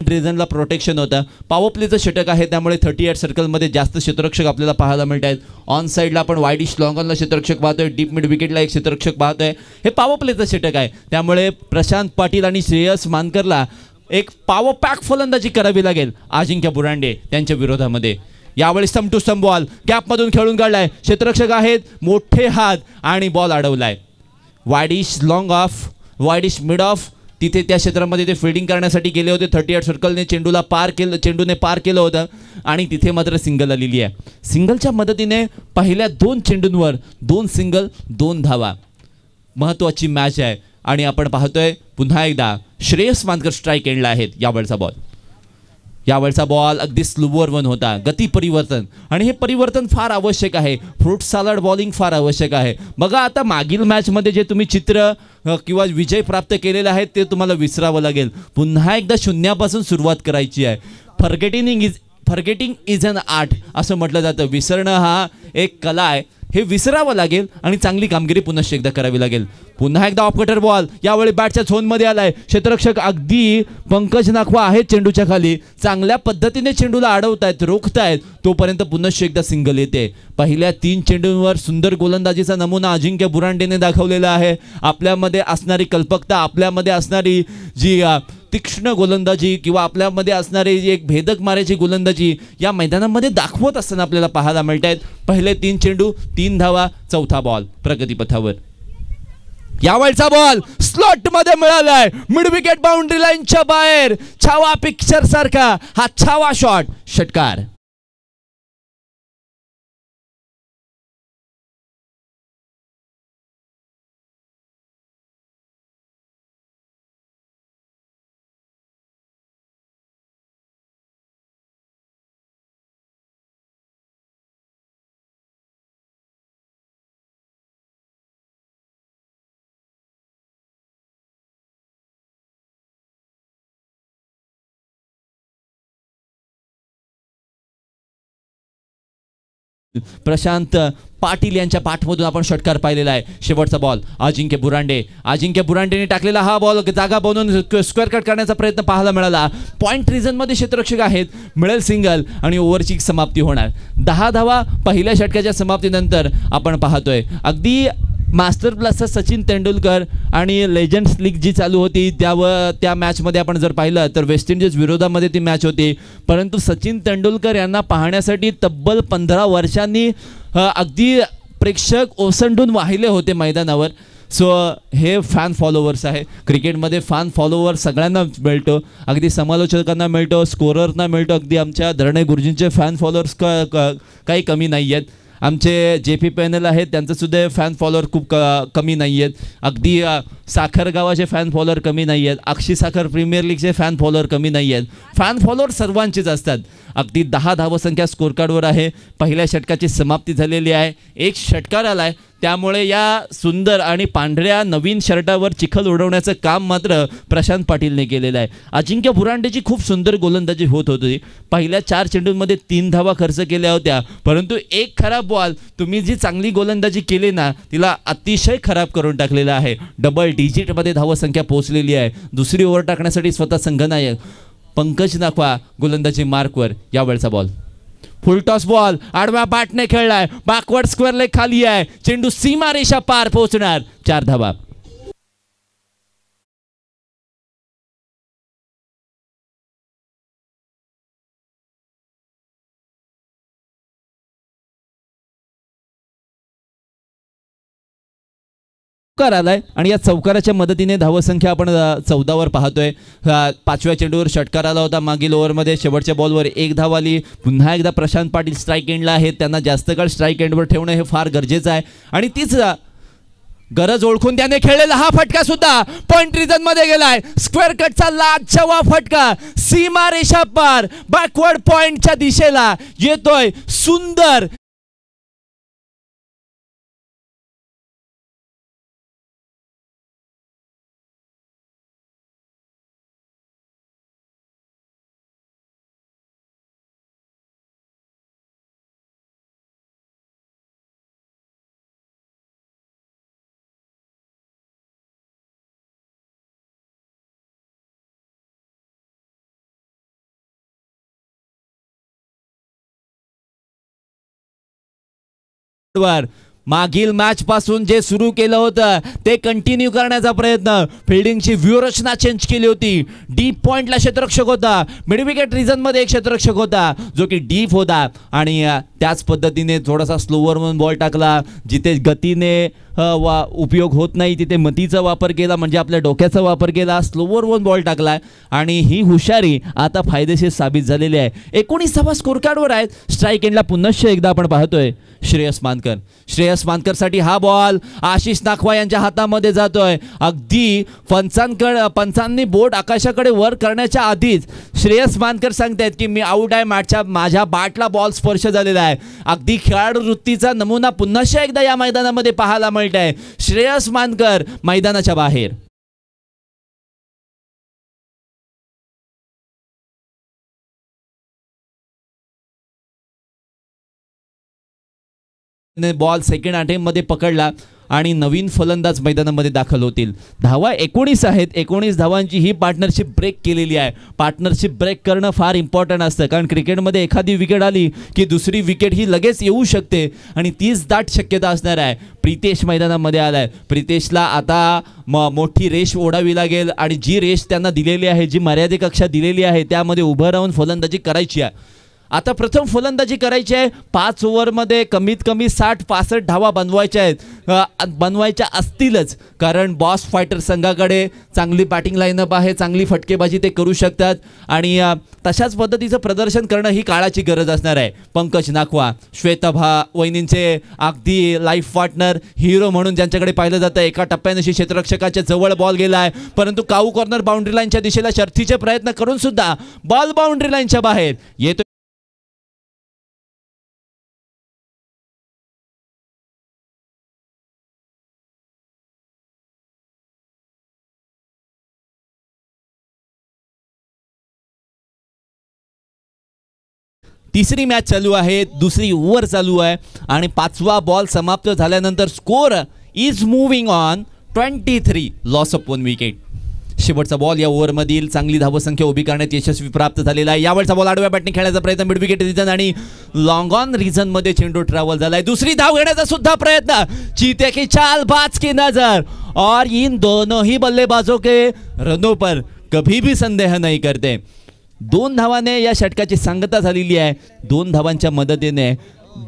रिझनला protection होतं. Power प्लेचं षटक आहे, त्यामुळे 38 सर्कलमध्ये जास्त क्षेत्ररक्षक आपल्याला पाहायला मिळत आहेत. ऑन साईडला आपण वाईडिश लॉंग ऑनला क्षेत्ररक्षक पाहतोय, डीप मिड विकेटला एक क्षेत्ररक्षक पाहतोय. हे पॉवर प्लेचं षटक आहे, त्यामुळे प्रशांत पाटील आणि श्रेयस मानकरला एक पॉवर पॅक फलंदाजी करावी लागेल अजिंक्य बुरांडे त्यांच्या विरोधामध्ये. यावेळी सम टू सम बॉल गॅपमधून खेळून काढलाय, क्षेत्ररक्षक आहेत, मोठे हात आणि बॉल अडवलाय. Wideish long off, wideish mid off, तिथे त्या क्षेत्रामध्ये ते फिल्डिंग करण्यासाठी गेले होते. 38 सर्कलने चेंडूने पार केलं होतं आणि तिथे मात्र सिंगल आलेली आहे. सिंगलच्या मदतीने पहिल्या 2 चेंडूंवर 2 सिंगल 2 धावा. महत्त्वाची मॅच आहे आणि आपण पाहतोय पुन्हा एकदा श्रेयस मानकर स्ट्राईक एंडला आहेत. यावेळचा बॉल अगदी स्लोवर वन होता. गती परिवर्तन, आणि हे परिवर्तन फार आवश्यक आहे. फ्रूट सॅलड बॉलिंग फार आवश्यक आहे. बघा आता मागील मॅचमध्ये जे तुम्ही चित्र किंवा विजय प्राप्त केलेले आहेत ते तुम्हाला विसरावं लागेल. पुन्हा एकदा शून्यापासून सुरुवात करायची आहे. फॉरगेटिंग इज अन आर्ट असं म्हटलं जातं. विसरणं हा एक कला आहे, हे विसरावं लागेल आणि चांगली कामगिरी पुन्हा एकदा करावी लागेल. पुन्हा एकदा ऑफ कटर बॉल यावेळी बॅटच्या झोनमध्ये आलाय. क्षेत्ररक्षक अगदी पंकज नाखवा आहेत चेंडूच्या खाली, चांगल्या पद्धतीने चेंडूला अडवतायत, रोखतायत. तोपर्यंत पुन्हा एकदा सिंगल येते. पहिल्या 3 चेंडूंवर सुंदर गोलंदाजीचा नमुना अजिंक्य बुरांडेने दाखवलेला आहे. आपल्यामध्ये असणारी कल्पकता, आपल्यामध्ये असणारी जी तीक्ष्ण गोलंदाजी किंवा आपल्यामध्ये असणारी जी एक भेदक मारायची गोलंदाजी या मैदानामध्ये दाखवत असताना आपल्याला पाहायला मिळत आहेत. पहिले 3 चेंडू 3 धावा, चौथा बॉल प्रगतीपथावर. यावेळचा बॉल स्लॉट मध्ये मिळालाय, मिड विकेट बाउंड्री लाईनच्या बाहेर. छावा पिक्चर सारखा हा छावा शॉट, षटकार. प्रशांत पाटील यांच्या पाठमधून आपण षटकार पाहिलेला आहे. शेवटचा बॉल अजिंक्य बुरांडेने टाकलेला हा बॉल जागा बनवून स्क्वेअर कट करण्याचा प्रयत्न पाहायला मिळाला. पॉइंट रिझनमध्ये क्षेत्ररक्षक आहेत, मिळेल सिंगल आणि ओव्हरची समाप्ती होणार. 10 धावा पहिल्या षटकाच्या समाप्तीनंतर आपण पाहतोय. अगदी मास्टर प्लसचा सचिन तेंडुलकर आणि लेजंड्स लीग जी चालू होती त्या मॅचमध्ये आपण जर पाहिलं तर वेस्ट इंडिज विरोधामध्ये ती मॅच होती. परंतु सचिन तेंडुलकर यांना पाहण्यासाठी तब्बल 15 वर्षांनी अगदी प्रेक्षक ओसंडून वाहिले होते मैदानावर. सो हे फॅन फॉलोवर्स आहे. क्रिकेटमध्ये फॅन फॉलोवर सगळ्यांना मिळतो, अगदी समालोचकांना मिळतो, स्कोररना मिळतो. अगदी आमच्या धरणे गुरुजींचे फॅन फॉलोअर्स काही कमी नाही आहेत. आमचे JP पॅनल आहेत त्यांचंसुद्धा फॅन फॉलोअर खूप कमी नाही आहेत. अगदी साखर गावाचे फॅन फॉलोअर कमी नाही आहेत. अक्षी साखर प्रीमियर लीगचे फॅन फॉलोअर कमी नाही आहेत. फॅन फॉलोअर सर्वांचेच असतात. अगदी 10 धावसंख्या स्कोर कार्डवर आहे. पहिल्या षटकाची समाप्ती झालेली आहे, एक षटकार आला आहे. त्यामुळे या सुंदर आणि पांढऱ्या नवीन शर्टावर चिखल उडवण्याचं काम मात्र प्रशांत पाटीलने केलेलं आहे. अजिंक्य बुरांडेची खूप सुंदर गोलंदाजी होत होती. पहिल्या 4 चेंडूंमध्ये 3 धावा खर्च केल्या होत्या, परंतु एक खराब बॉल तुम्ही जी चांगली गोलंदाजी केली ना तिला अतिशय खराब करून टाकलेला आहे. डबल डिजिटमध्ये धावसंख्या पोहोचलेली आहे. दुसरी ओव्हर टाकण्यासाठी स्वतः संघनायक पंकज नाखवा गोलंदाजी मार्कवर. यावेळचा बॉल फुल टॉस बॉल आडव्या बॅटने खेळलाय, बॅकवर्ड स्क्वेअर लेग खाली आहे. चेंडू सीमा रेषा पार पोहोचणार. 4 धावा. चौकार आलाय आणि या चौकाराच्या मदतीने धावसंख्या आपण 14 वर पाहतोय. 5व्या चेंडूवर षटकार आला होता मागील ओव्हरमध्ये. शेवटच्या बॉलवर 1 धाव आली. पुन्हा एकदा प्रशांत पाटील स्ट्राईक एंडला आहेत. त्यांना जास्त काळ स्ट्राईक एंडवर ठेवणं हे फार गरजेचं आहे आणि तीच गरज ओळखून त्याने खेळलेला हा फटका सुद्धा पॉइंट रिजन मध्ये गेलाय. स्क्वेअर कटचा लाजवा फटका सीमा रेषा पार बॅकवर्ड पॉइंटच्या दिशेला येतोय. सुंदर वर मागील मॅच पासून जे सुरू केलं होतं ते कंटिन्यू करण्याचा प्रयत्न, फिल्डिंगची व्यूहरचना चेंज केली होती. डीप पॉइंटला क्षेत्ररक्षक होता, मिड विकेट रिजन मध्ये एक क्षेत्ररक्षक होता जो की डीप होता आणि त्याच पद्धतीने थोडासा स्लोवर म्हणून बॉल टाकला. जिथे गतीने उपयोग होत नाही तिथे मतीचा वापर केला, म्हणजे आपल्या डोक्याचा वापर केला, स्लोवर वन बॉल टाकला आणि ही हुशारी आता फायदेशीर साबित झालेली आहे. 19 धावा स्कोर कार्डवर आहेत. स्ट्राईक एंडला पुन्हा एकदा आपण पाहतोय श्रेयस मानकर. श्रेयस मानकरसाठी हा बॉल आशिष नाखवा यांच्या हातामध्ये जातोय. अगदी पंचांनी बोट आकाशाकडे वर करण्याच्या आधीच श्रेयस मानकर सांगतायत की मी आउट आहे, माझ्या बॅटला बॉल स्पर्श झालेला आहे. अगदी खेळाडू वृत्तीचा नमुना पुन्हा एकदा या मैदानामध्ये पाहायला मिळत आहे. श्रेयस मानकर मैदानाच्या बाहेर. बॉल सेकंड अटेम्प्ट मध्ये पकडला आणि नवीन फलंदाज मैदानामध्ये दाखल होतील. धावा 19 आहेत. 19 धावांची ही पार्टनरशिप ब्रेक केलेली आहे. पार्टनरशिप ब्रेक करणं फार इम्पॉर्टंट असतं, कारण क्रिकेटमध्ये एखादी विकेट आली की दुसरी विकेट ही लगेच येऊ शकते आणि तीच दाट शक्यता असणार आहे. प्रितेश मैदानामध्ये आलाय. प्रितेशला आता मोठी रेष ओढावी लागेल आणि जी रेष त्यांना दिलेली आहे, जी मर्यादित कक्षा दिलेली आहे त्यामध्ये उभं राहून फलंदाजी करायची आहे. आता प्रथम फलंदाजी करायची आहे. 5 ओव्हरमध्ये कमीत कमी 60-65 धावा बनवायच्या असतीलच, कारण बॉस फायटर संघाकडे चांगली बॅटिंग लाईनअप आहे, चांगली फटकेबाजी ते करू शकतात आणि तशाच पद्धतीचं प्रदर्शन करणं ही काळाची गरज असणार आहे. पंकज नाखवा, श्वेतभा वहिनींचे अगदी लाईफ पार्टनर, हिरो म्हणून ज्यांच्याकडे पाहिलं जातं. एका टप्प्यानशी क्षेत्ररक्षकाच्या जवळ बॉल गेला आहे, परंतु काऊ कॉर्नर बाउंड्री लाईनच्या दिशेला शर्थीचे प्रयत्न करून सुद्धा बॉल बाउंड्री लाईनच्या बाहेर येतो. तिसरी मॅच चालू आहे, दुसरी ओव्हर चालू आहे आणि 5वा बॉल समाप्त झाल्यानंतर score is moving on 23, loss of 1 wicket. शेवटचा बॉल या ओव्हरमधील चांगली धावसंख्या उभी करण्यात यशस्वी प्राप्त झालेला आहे. यावेळचा बॉल आडव्या बॅटने खेळण्याचा प्रयत्न, मिड विकेट रिजन आणि लॉंग ऑन रिजन मध्ये चेंडू ट्रॅव्हल झालाय. दुसरी धाव घेण्याचा सुद्धा प्रयत्न, चीते की चाल, बाज की नजर और इन दोनों ही बल्लेबाजों के रनों पर कभी भी संदेह नहीं करते. 2 धावाने या षटकाची सांगता झालेली आहे. 2 धावांच्या मदतीने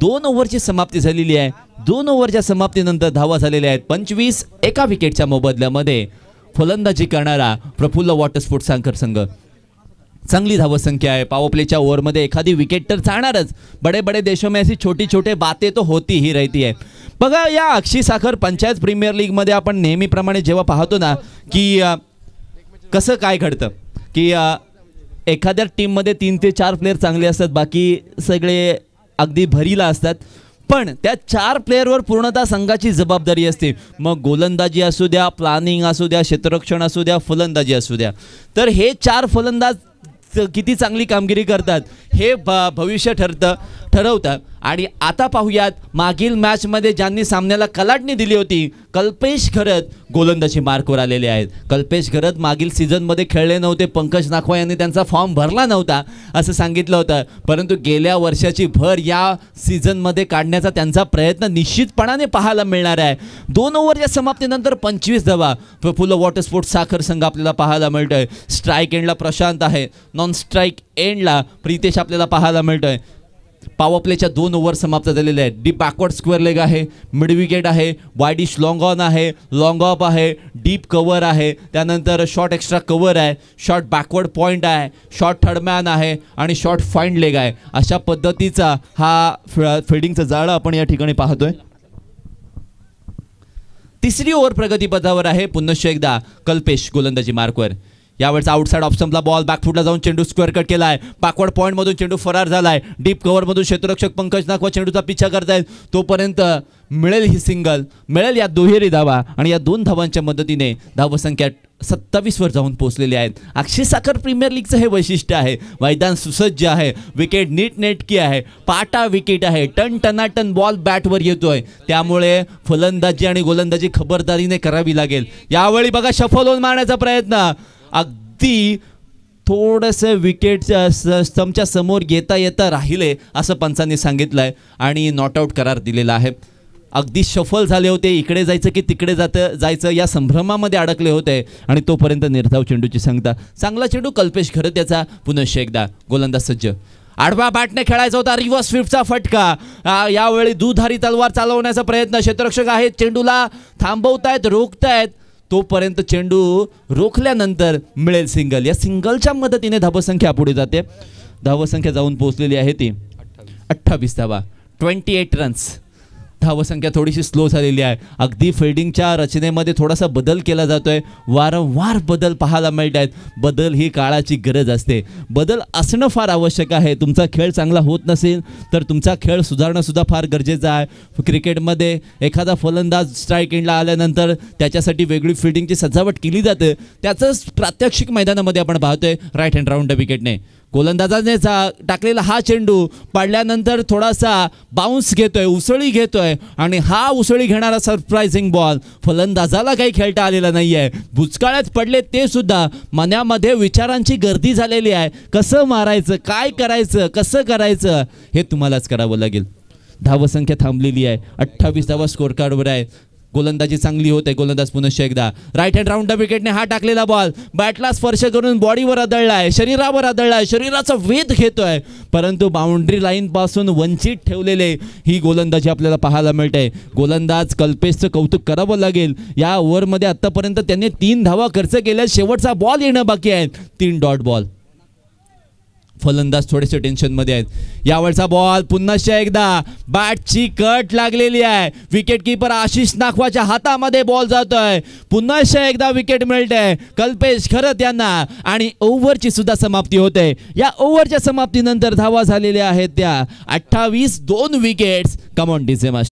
2 ओव्हरची समाप्ती झालेली आहे. 2 ओव्हरच्या समाप्तीनंतर धावा झालेल्या आहेत 25. एका विकेटच्या मोबदल्यामध्ये फलंदाजी करणारा प्रफुल्ल वॉटर स्पोर्ट्स साखर संघ. चांगली धावसंख्या आहे. पॉवर प्लेच्या ओव्हरमध्ये एखादी विकेट तर जाणारच. बडे बडे देशों में ऐसी छोटी छोटे बातें तो होती ही रहती है. बघा, या अक्षी साखर पंचायत प्रीमियर लीग मध्ये आपण नेहमीप्रमाणे जेव्हा पाहतो ना की कसं काय घडतं की एखाद्या टीममध्ये 3 ते 4 प्लेयर चांगले असतात, बाकी सगळे अगदी भरीला असतात, पण त्या 4 प्लेयरवर पूर्णतः संघाची जबाबदारी असते. मग गोलंदाजी असू द्या, प्लॅनिंग असू द्या, क्षेत्ररक्षण असू द्या, फलंदाजी असू द्या. तर हे 4 फलंदाज किती चांगली कामगिरी करतात हे भविष्य ठरवतं. आणि आता पाहूयात मागील मॅचमध्ये ज्यांनी सामन्याला कलाटणी दिली होती, कल्पेश घरत गोलंदाजी मार्कवर आलेले आहेत. कल्पेश घरत मागील सीझनमध्ये खेळले नव्हते. पंकज नाखवा यांनी त्यांचा फॉर्म भरला नव्हता असं सांगितलं होतं, परंतु गेल्या वर्षाची भर या सीझनमध्ये काढण्याचा त्यांचा प्रयत्न निश्चितपणाने पाहायला मिळणार आहे. 2 ओव्हरच्या समाप्तीनंतर 25 धावा प्रफुल्ल वॉटर स्पोर्ट्स साखर संघ आपल्याला पाहायला मिळतोय. स्ट्राईक एंडला प्रशांत आहे, नॉन स्ट्राईक एंडला प्रितेश आपल्याला पाहायला मिळतोय. पॉवर प्लेच्या 2 ओव्हर समाप्त झालेले आहेत. डीप बॅकवर्ड स्क्वेअर लेग आहे, मिड विकेट आहे, वाईडिश लॉंग ऑन आहे, लॉंग ऑफ आहे, डीप कव्हर आहे, त्यानंतर शॉर्ट एक्स्ट्रा कव्हर आहे, शॉर्ट बॅकवर्ड पॉईंट आहे, शॉर्ट थर्डमॅन आहे आणि शॉर्ट फाईंड लेग आहे. अशा पद्धतीचा हा फिल्डिंगचा जाळं आपण या ठिकाणी पाहतोय. तिसरी ओव्हर प्रगतीपथावर आहे. पुन्हा एकदा कल्पेश गोलंदाजी मार्कवर. यावेळेस आउटसाइड ऑफ स्टंपला बॉल बॅकफुटला जाऊन चेंडू स्क्वेअर कट केला आहे. बॅकवर्ड पॉईंट मधून चेंडू फरार झालाय. डीप कव्हर मधून क्षेत्ररक्षक पंकज नाखवा चेंडूचा पिछा करतायत. तोपर्यंत मिळेल ही सिंगल, मिळेल या दुहेरी धावा आणि या 2 धावांच्या मदतीने धावसंख्या 27 वर जाऊन पोहोचलेली आहेत. अक्षय साखर प्रीमियर लीगचं हे वैशिष्ट्य आहे. मैदान सुसज्ज आहे, विकेट नीटनेटकी आहे, पाटा विकेट आहे, टन बॉल बॅटवर येतोय, त्यामुळे फलंदाजी आणि गोलंदाजी खबरदारीने करावी लागेल. यावेळी बघा शफल होऊन मारण्याचा प्रयत्न, अगदी थोडंसं विकेटच्या स्टंपच्या समोर येता राहिले असं पंचांनी सांगितलंय आणि नॉट आऊट करार दिलेला आहे. अगदी शफल झाले होते, इकडे जायचं की तिकडे जायचं या संभ्रमामध्ये अडकले होते आणि तोपर्यंत निर्धाव चेंडूची सांगता. चांगला चेंडू कल्पेश खरं त्याचा पुनश्च एकदा गोलंदाज सज्ज. आडवा बॅटने खेळायचा होता, रिव्हर्स स्विफ्टचा फटका. यावेळी दुधारी तलवार चालवण्याचा प्रयत्न, क्षेत्ररक्षक आहेत, चेंडूला थांबवतायत, रोखतायत. तोपर्यंत चेंडू रोखल्यानंतर मिळेल सिंगल. या सिंगलच्या मदतीने धावसंख्या पुढे जाते. धावसंख्या जाऊन पोहोचलेली आहे ती 28 धावा, 28 रन्स. धावसंख्या थोडीशी स्लो झालेली आहे. अगदी फिल्डिंगच्या रचनेमध्ये थोडासा बदल केला जातोय, वारंवार बदल पाहायला मिळत आहेत. बदल ही काळाची गरज असते, बदल असणं फार आवश्यक आहे. तुमचा खेळ चांगला होत नसेल तर तुमचा खेळ सुधारणं सुद्धा फार गरजेचं आहे. क्रिकेटमध्ये एखादा फलंदाज स्ट्राईक एंडला आल्यानंतर त्याच्यासाठी वेगळी फिल्डिंगची सजावट केली जाते. त्याचंच प्रात्यक्षिक मैदानामध्ये आपण पाहतोय. राईट हँड राऊंड द विकेटने गोलंदाजाने टाकलेला हा चेंडू पाडल्यानंतर थोडासा बाउन्स घेतोय, उसळी घेतोय आणि हा उसळी घेणारा सरप्राइझिंग बॉल फलंदाजाला काही खेळता आलेला नाही आहे. भुचकाळ्यात पडले ते सुद्धा. मनामध्ये विचारांची गर्दी झालेली आहे. कसं मारायचं, काय करायचं, कसं करायचं हे तुम्हालाच करावं लागेल. धावसंख्या थांबलेली आहे, 28 धावा स्कोर कार्डवर आहे. गोलंदाजी चांगली होते. गोलंदाज पुनश्च एकदा राईट हँड राऊंड द विकेटने हा टाकलेला बॉल बॅटला स्पर्श करून बॉडीवर आदळलाय, शरीरावर आदळलाय, शरीराचा वेध घेतोय, परंतु बाउंड्री लाईन पासून वंचित ठेवलेले ही गोलंदाजी आपल्याला पाहायला मिळते. गोलंदाज कल्पेशचं कौतुक करावं लागेल. या ओव्हरमध्ये आतापर्यंत त्यांनी 3 धावा खर्च केल्या. शेवटचा बॉल येणं बाकी आहे. 3 डॉट बॉल. फलंदाज थोडेसे टेन्शनमध्ये आहेत. यावेळचा बॉल पुन्हा एकदा बॅटची कट लागलेली आहे. विकेट किपर आशिष नाखवाच्या हातामध्ये बॉल जातोय. पुन्हा एकदा विकेट मिळते कल्पेश खरत यांना आणि ओव्हरची सुद्धा समाप्ती होते. या ओव्हरच्या समाप्तीनंतर धावा झालेल्या आहेत त्या 28. 2 wickets. Come on DJ master.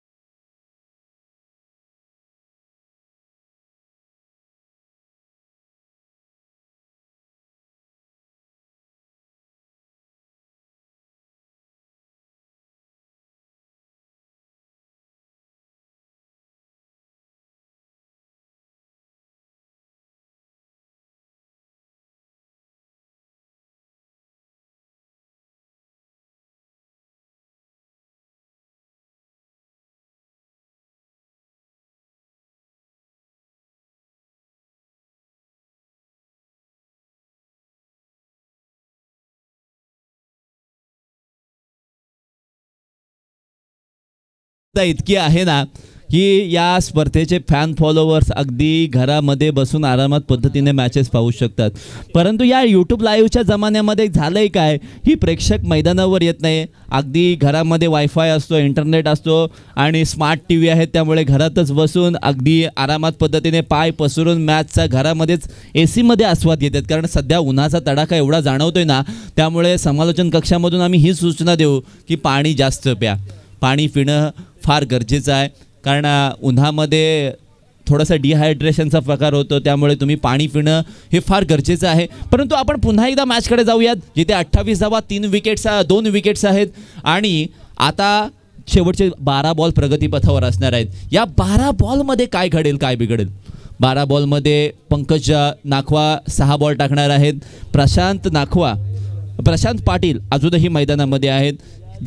इतकी आहे ना की या स्पर्धेचे फॅन फॉलोवर्स अगदी घरामध्ये बसून आरामात पद्धतीने मॅचेस पाहू शकतात. परंतु या यूट्यूब लाईव्हच्या जमान्यामध्ये झालंय काय, ही प्रेक्षक मैदानावर येत नाही. अगदी घरामध्ये वायफाय असतो, इंटरनेट असतो आणि स्मार्ट टी व्ही आहेत, त्यामुळे घरातच बसून अगदी आरामात पद्धतीने पाय पसरून मॅचचा घरामध्येच AC मध्ये आस्वाद घेतात. कारण सध्या उन्हाचा तडाखा एवढा जाणवतोय ना, त्यामुळे समालोचन कक्षामधून आम्ही ही सूचना देऊ की पाणी जास्त प्या. पाणी पिणं फार गरजेचं आहे, कारण उन्हामध्ये थोडासा डिहायड्रेशनचा प्रकार होतो, त्यामुळे तुम्ही पाणी पिणं हे फार गरजेचं आहे. परंतु आपण पुन्हा एकदा मॅचकडे जाऊयात, जिथे 28 धावा, 2 विकेट्स आहेत आणि आता शेवटचे 12 बॉल प्रगतीपथावर असणार आहेत. या 12 बॉलमध्ये काय घडेल, काय बिघडेल? 12 बॉलमध्ये पंकज नाखवा 6 बॉल टाकणार आहेत. प्रशांत पाटील अजूनही मैदानामध्ये आहेत.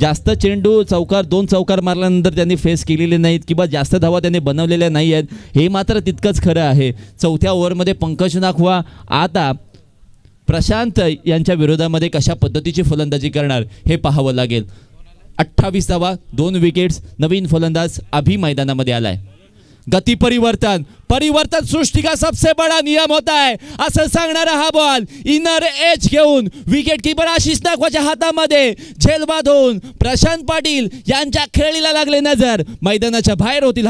जास्त चेंडू चौकार 2 चौकार मारल्यानंतर त्यांनी फेस केलेले नाहीत किंवा जास्त धावा त्यांनी बनवलेल्या नाही आहेत, हे मात्र तितकंच खरं आहे. 4थ्या ओव्हरमध्ये पंकज नाखवा आता प्रशांत यांच्या विरोधामध्ये कशा पद्धतीची फलंदाजी करणार हे पाहावं लागेल. 28 धावा, 2 विकेट्स. नवीन फलंदाज अभि मैदानामध्ये आलाय. गती परिवर्तन सृष्टि का सबसे बड़ा नियम होता है असं सांगणारा हा बॉल इनर एज घेऊन विकेट कीपर आशिष नाखवाच्या हातामध्ये झेल बांधून प्रशांत पाटील यांच्या खेळीला लागले नजर. मैदानाच्या बाहेर होतील.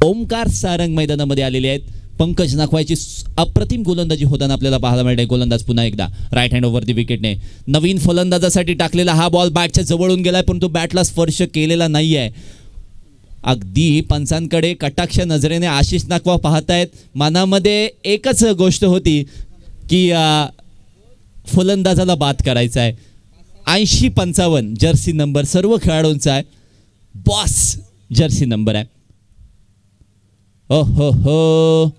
ओमकार सारंग मैदानामध्ये आलेले आहेत. पंकज नाखवायची अप्रतिम गोलंदाजी होताना आपल्याला पाहायला मिळते. गोलंदाज पुन्हा एकदा राईट हँड ओव्हर दी विकेटने नवीन फलंदाजासाठी टाकलेला हा बॉल बॅटच्या जवळून गेलाय, परंतु बॅटला स्पर्श केलेला नाहीये. अगदी पंचांकडे कटाक्ष नजरेने आशिष नाखवा पाहतायत. मनामध्ये एकच गोष्ट होती की फलंदाजाला बाद करायचा आहे. 80-55 जर्सी नंबर सर्व खेळाडूंचा आहे. बॉस जर्सी नंबर आहे. हो हो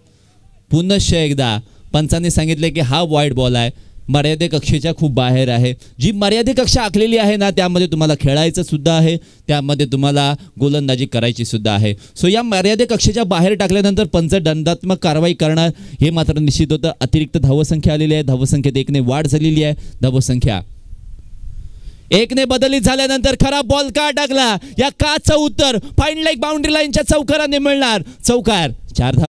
पुनश्च एकदा पंचांनी सांगितले की हा वाईड बॉल आहे, मर्यादे कक्षेच्या खूप बाहेर आहे. जी मर्यादे कक्षा आखलेली आहे ना त्यामध्ये तुम्हाला खेळायचं सुद्धा आहे, त्यामध्ये तुम्हाला गोलंदाजी करायची सुद्धा आहे. सो या मर्यादे कक्षेच्या बाहेर टाकल्यानंतर पंच दंडात्मक कारवाई करणार हे मात्र निश्चित होतं. अतिरिक्त धावसंख्या आलेली आहे. धावसंख्येत 1ने वाढ झालेली आहे. धावसंख्या 1ने बदलित झाल्यानंतर खराब बॉल का टाकला या काचं उत्तर फाईन लेग बाउंड्री लाईनच्या चौकाराने मिळणार. चौकार 4 धावा.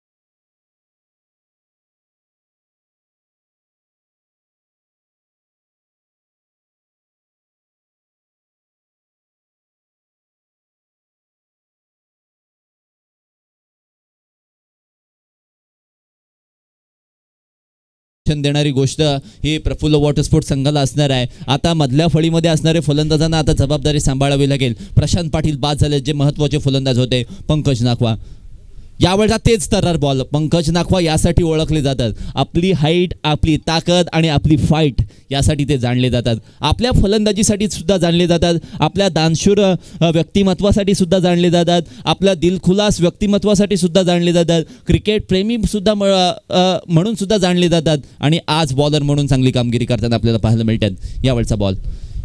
देणारी गोष्ट ही प्रफुल्ल वॉटर स्पोर्ट्स संघाला असणार आहे. आता मधल्या फळीमध्ये असणारे फलंदाजांना आता जबाबदारी सांभाळावी लागेल. प्रशांत पाटील बाद झाले, जे महत्त्वाचे फलंदाज होते. पंकज नाखवा यावेळेचा तेच तर्रार बॉल. पंकज नाखवा यासाठी ओळखले जातात, आपली हाईट, आपली ताकद आणि आपली फाईट यासाठी ते जाणले जातात. आपल्या फलंदाजीसाठी सुद्धा जाणले जातात, आपल्या दानशूर व्यक्तिमत्वासाठी सुद्धा जाणले जातात, आपल्या दिलखुलास व्यक्तिमत्वासाठी सुद्धा जाणले जातात, क्रिकेट प्रेमी सुद्धा म्हणून सुद्धा जाणले जातात. आणि आज बॉलर म्हणून चांगली कामगिरी करताना आपल्याला पाहायला मिळतात. यावेळचा बॉल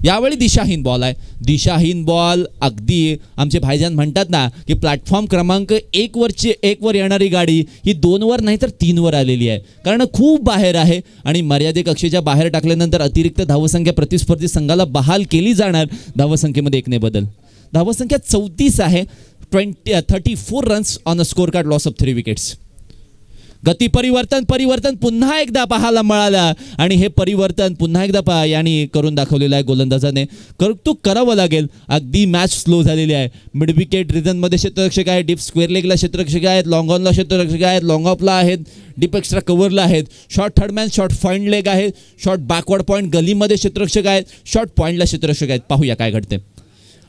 यावेळी दिशाहीन बॉल आहे. दिशाहीन बॉल अगदी आमचे भाईजान म्हणतात ना की प्लॅटफॉर्म क्रमांक 1 वर येणारी गाडी ही 2 वर नाही तर 3 वर आलेली आहे, कारण खूप बाहेर आहे. आणि मर्यादे कक्षेच्या बाहेर टाकल्यानंतर अतिरिक्त धावसंख्या प्रतिस्पर्धी संघाला बहाल केली जाणार. धावसंख्येमध्ये 1ने बदल. धावसंख्या 34 आहे. 34 runs on a score card, loss of 3 wickets. गती परिवर्तन पुन्हा एकदा पाहायला मिळालं आणि हे परिवर्तन पुन्हा एकदा यांनी करून दाखवलेलं आहे गोलंदाजाने. कौतुक करावं लागेल. अगदी मॅच स्लो झालेली आहे. मिड विकेट रिजनमध्ये क्षेत्ररक्षक आहे, डीप स्क्वेअर लेगला क्षेत्ररक्षक आहेत, लॉंग ऑनला क्षेत्ररक्षक आहेत, लॉंग ऑफला आहेत, डीप एक्स्ट्रा कव्हरला आहेत, short third man, short fine leg आहे, शॉर्ट बॅकवर्ड पॉईंट गलीमध्ये क्षेत्ररक्षक आहेत, शॉर्ट पॉईंटला क्षेत्ररक्षक आहेत. पाहूया काय घडते.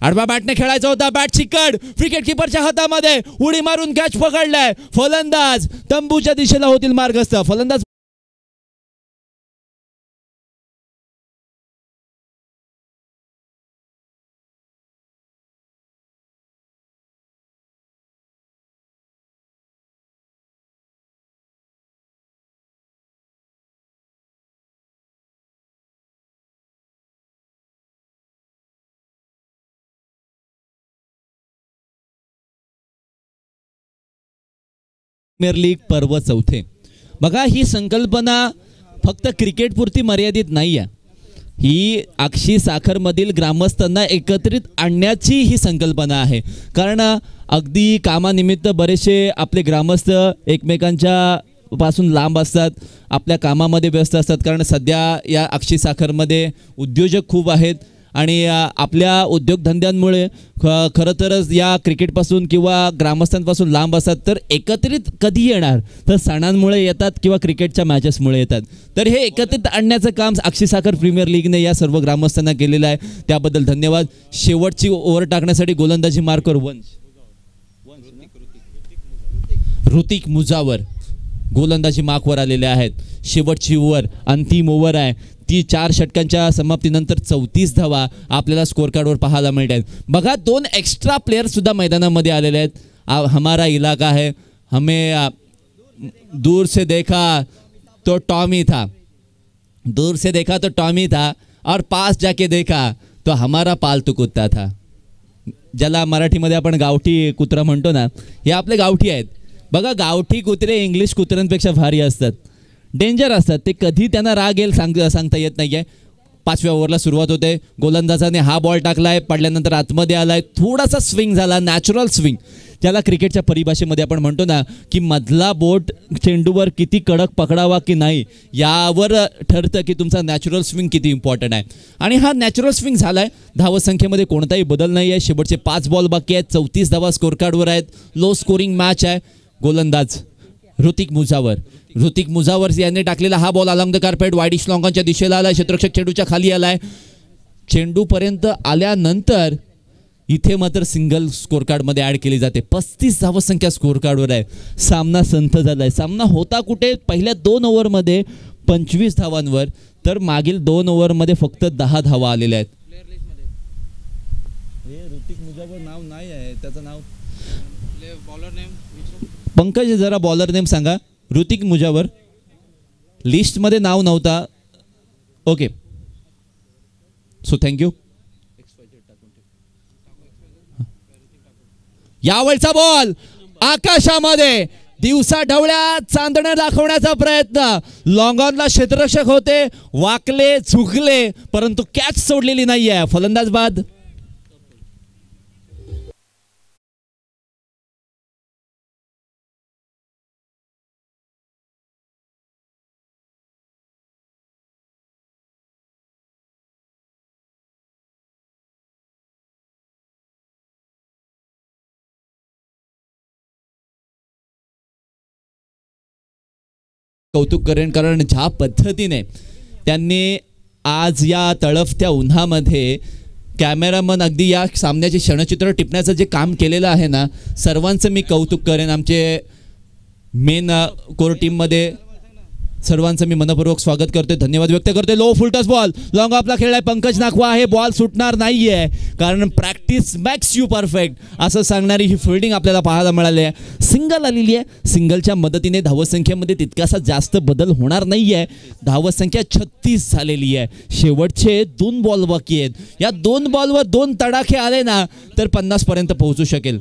आडवा बॅटने खेळायचा होता, बॅट चिकट, विकेट किपरच्या हातामध्ये उडी मारून कॅच पकडलाय. फलंदाज तंबूच्या दिशेला होतील मार्गस्थ. फलंदाज प्रीमियर लीग पर्व 4. बघा, ही संकल्पना फक्त क्रिकेट पुरती मर्यादित नाही आहे. ही आक्षी साखरमधील ग्रामस्थांना एकत्रित आणण्याची ही संकल्पना आहे. कारण अगदी कामानिमित्त बरेचसे आपले ग्रामस्थ एकमेकांच्या पासून लांब असतात, आपल्या कामामध्ये व्यस्त असतात. कारण सध्या या आक्षी साखरमध्ये उद्योजक खूप आहेत आणि आपल्या उद्योगधंद्यांमुळे खरं तरच या क्रिकेटपासून किंवा ग्रामस्थांपासून लांब असतात. तर एकत्रित कधी येणार, तर सणांमुळे येतात किंवा क्रिकेटच्या मॅचेसमुळे येतात. तर हे एकत्रित आणण्याचं काम आक्षी साखर प्रीमियर लीगने या सर्व ग्रामस्थांना केलेलं आहे. त्याबद्दल धन्यवाद. शेवटची ओव्हर टाकण्यासाठी गोलंदाजी मार्कर ऋतिक मुजावर गोलंदाजी मार्कवर आलेले आहेत. शेवटची ओव्हर, अंतिम ओव्हर आहे ती. 4 षटकांच्या समाप्तीनंतर 34 धावा आपल्याला स्कोर कार्डवर पाहायला मिळतात. बघा, 2 एक्स्ट्रा प्लेयर सुद्धा मैदानामध्ये आलेले आहेत. हमारा इलाका है, हमें दूर से देखा तो टॉमी था, दूर से देखा तो टॉमी था और पास जाके देखा तो हमारा पालतू कुत्ता था. ज्याला मराठीमध्ये आपण गावठी कुत्रा म्हणतो ना, हे आपले गावठी आहेत. बघा, गावठी कुत्रे इंग्लिश कुत्र्यांपेक्षा भारी असतात, डेंजर असतात. ते कधी त्यांना राग येईल सांगता येत नाही आहे. 5व्या ओव्हरला सुरुवात होते. गोलंदाजाने हा बॉल टाकलाय, पडल्यानंतर आतमध्ये आलाय, थोडासा स्विंग झाला, नॅचरल स्विंग. ज्याला क्रिकेटच्या परिभाषेमध्ये आपण म्हणतो ना की मधला बोट चेंडूवर किती कडक पकडावा की नाही यावर ठरतं की तुमचा नॅचरल स्विंग किती इम्पॉर्टंट आहे. आणि हा नॅचरल स्विंग झाला आहे. धावसंख्येमध्ये कोणताही बदल नाही आहे. शेवटचे 5 बॉल बाकी आहेत. 34 धावा स्कोर कार्डवर आहेत. लो स्कोरिंग मॅच आहे. गोलंदाज ऋतिक मुझावर यांनी टाकलेला हा ball along the carpet wideish लॉंगॉनच्या दिशेला आलाय. क्षेत्ररक्षक चेंडूच्या खाली आलाय. चेंडूपर्यंत आल्यानंतर इथे मात्र सिंगल स्कोर कार्डमध्ये ॲड केली जाते. 35 धावसंख्या स्कोर कार्डवर आहे. सामना संथ झालाय. सामना होता कुठे पहिल्या 2 ओव्हरमध्ये 25 धावांवर, तर मागील 2 ओव्हरमध्ये फक्त 10 धावा आलेल्या आहेत. ऋतिक मुझावर नाव नाही आहे, त्याचं नाव बॉलर नेम पंकज जरा बॉलर नेम सांगा. ऋतिक मुझावर लिस्टमध्ये नाव नव्हता. Okay, so thank you. यावेळचा बॉल आकाशामध्ये दिवसा ढवळ्या चांदण्या दाखवण्याचा प्रयत्न. लॉंगॉनला क्षेत्ररक्षक होते, वाकले झुकले, परंतु कॅच सोडलेली नाहीये. फलंदाज बाद. कौतुक करेन, कारण ज्या पद्धतीने त्यांनी आज या तळफत्या उन्हामध्ये कॅमेरामन अगदी या सामन्याचे क्षणचित्र टिपण्याचं जे काम केलेलं आहे ना, सर्वांचं मी कौतुक करेन. आमचे मेन कोर टीममध्ये सर्वांचं मी मनपूर्वक स्वागत करते, धन्यवाद व्यक्त करते. लो full toss ball long ऑफला खेळलाय Pankaj Nakhwa. हे बॉल सुटणार नाहीये, कारण प्रॅक्टिस मॅक्स यू परफेक्ट असं सांगणारी ही फिल्डिंग आपल्याला पाहायला मिळाली आहे. सिंगल आलेली आहे. सिंगलच्या मदतीने धावसंख्येमध्ये तितकासा जास्त बदल होणार नाहीये. धावसंख्या 36 झालेली आहे. शेवटचे 2 बॉल बाकी आहेत. या 2 बॉलवर 2 तडाखे आले ना तर 50 पर्यंत पोहोचू शकेल.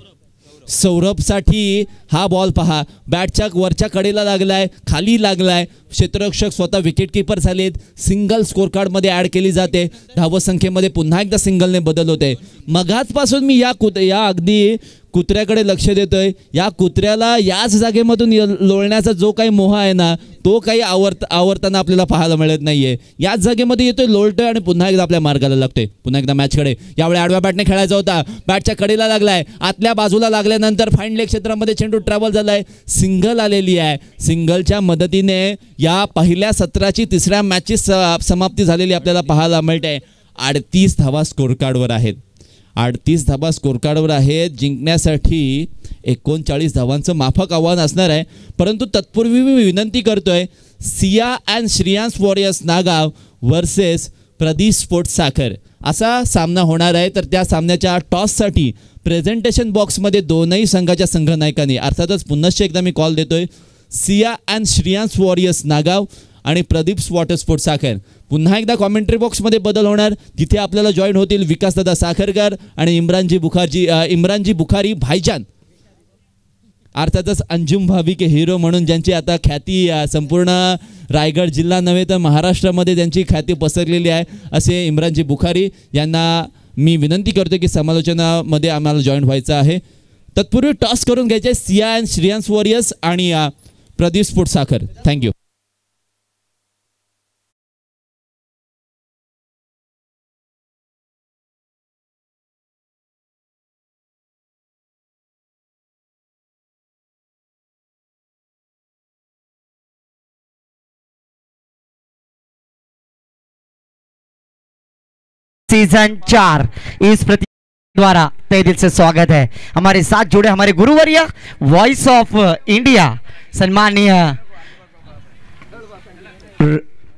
सौरभसाठी हा बॉल पहा, बॅटच्या वरच्या कडेला लागलाय, खाली लागलाय. क्षेत्ररक्षक स्वतः विकेट कीपर झालेत. सिंगल स्कोर कार्डमध्ये ॲड केली जाते. धावसंख्येमध्ये पुन्हा एकदा सिंगलने बदल होते. मगाचपासून मी या अगदी कुत्र्याकडे लक्ष देतोय. या कुत्र्याला याच जागेमधून लोळण्याचा जो काही मोह आहे ना, तो काही आवरताना आपल्याला पाहायला मिळत नाहीये. याच जागेमध्ये येतोय, लोळतोय आणि पुन्हा एकदा आपल्या मार्गाला लागतोय. पुन्हा एकदा मॅचकडे. यावेळी आडव्या बॅटने खेळायचा होता. बॅटच्या कडेला लागलाय, आतल्या बाजूला लागल्यानंतर फाईन लेग क्षेत्रामध्ये चेंडू ट्रॅव्हल झालाय. सिंगल आलेली आहे. सिंगलच्या मदतीने या पहिल्या सत्राची 3ऱ्या मॅचची समाप्ती झालेली आपल्याला पाहायला मिळते. 38 धावा स्कोर कार्डवर आहेत. 38 धावा स्कोर कार्डवर आहेत. जिंकण्यासाठी 39 धावांचं माफक आव्हान असणार आहे. परंतु तत्पूर्वी मी विनंती करतोय, Siya and Shreyans warriors Nagaon versus Pradeep sports साखर असा सामना होणार आहे. तर त्या सामन्याच्या टॉससाठी प्रेझेंटेशन बॉक्समध्ये दोनही संघाच्या संघनायकांनी, अर्थातच पुन्हा एकदा मी कॉल देतोय, सिया अँड श्रेयांस वॉरियर्स नागाव आणि प्रदीप वॉटर स्पोर्ट्स साखर. पुन्हा एकदा कॉमेंट्री बॉक्समध्ये बदल होणार, जिथे आपल्याला जॉईन होतील विकासदादा साखरकर आणि इम्रानजी बुखारी भाईजान. अर्थातच अंजुम भाभी के हिरो म्हणून ज्यांची आता ख्याती संपूर्ण रायगड जिल्हा नव्हे तर महाराष्ट्रामध्ये ज्यांची ख्याती पसरलेली आहे, असे इम्रानजी बुखारी यांना मी विनंती करतो की समालोचनामध्ये आम्हाला जॉईन व्हायचं आहे. तत्पूर्वी टॉस करून घ्यायचे सिया अँड श्रेयांस वॉरियर्स आणि प्रदीप स्पोर्ट्स साखर. थँक्यू. सीजन 4 इस द्वारा तहे दिल से स्वागत है. हमारे साथ जुड़े हमारे गुरुवर्य वॉइस ऑफ इंडिया सम्माननीय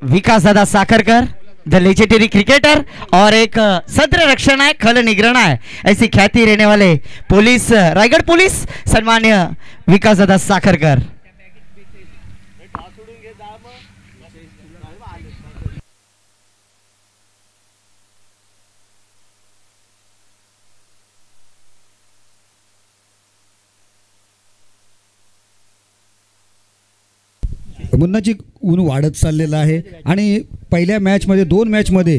विकास दादा साखरकर, द लेजेंडरी क्रिकेटर और एक सद्र रक्षण है, खल निग्रहण है, ऐसी ख्याति रहने वाले पुलिस, रायगढ़ पुलिस, सम्माननीय विकास दादा साखरकर. मुन्नाची ऊन वाढत चाललेलं आहे आणि पहिल्या मॅचमध्ये 2 मॅचमध्ये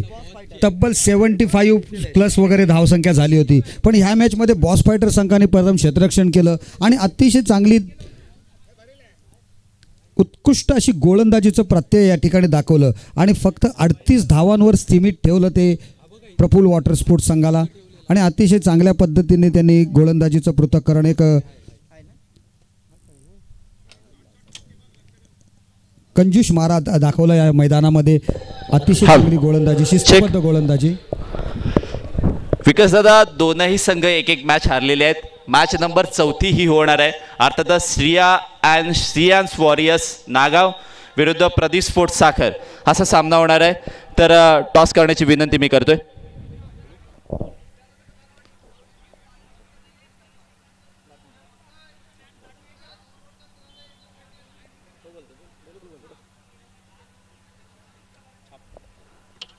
तब्बल 75+ वगैरे धावसंख्या झाली होती. पण ह्या मॅचमध्ये बॉस फायटर संघाने प्रथम क्षेत्ररक्षण केलं आणि अतिशय चांगली उत्कृष्ट अशी गोलंदाजीचं प्रत्यय या ठिकाणी दाखवलं आणि फक्त 38 धावांवर सीमित ठेवलं ते प्रफुल्ल वॉटर स्पोर्ट्स संघाला आणि अतिशय चांगल्या पद्धतीने त्यांनी गोलंदाजीचं पृथक्करण एक कंजूस मारा दाखवला या मैदानामध्ये. अतिशय चांगली गोलंदाजी, शिस्तबद्ध गोलंदाजी. विकास दादा, दोनही संघ एक एक मॅच हारलेले आहेत. मॅच नंबर 4 ही होणार आहे. अर्थातच श्रियांस वॉरियर्स नागाव विरुद्ध प्रदीप स्पोर्ट्स साखर असा सामना होणार आहे. तर टॉस करण्याची विनंती मी करतोय.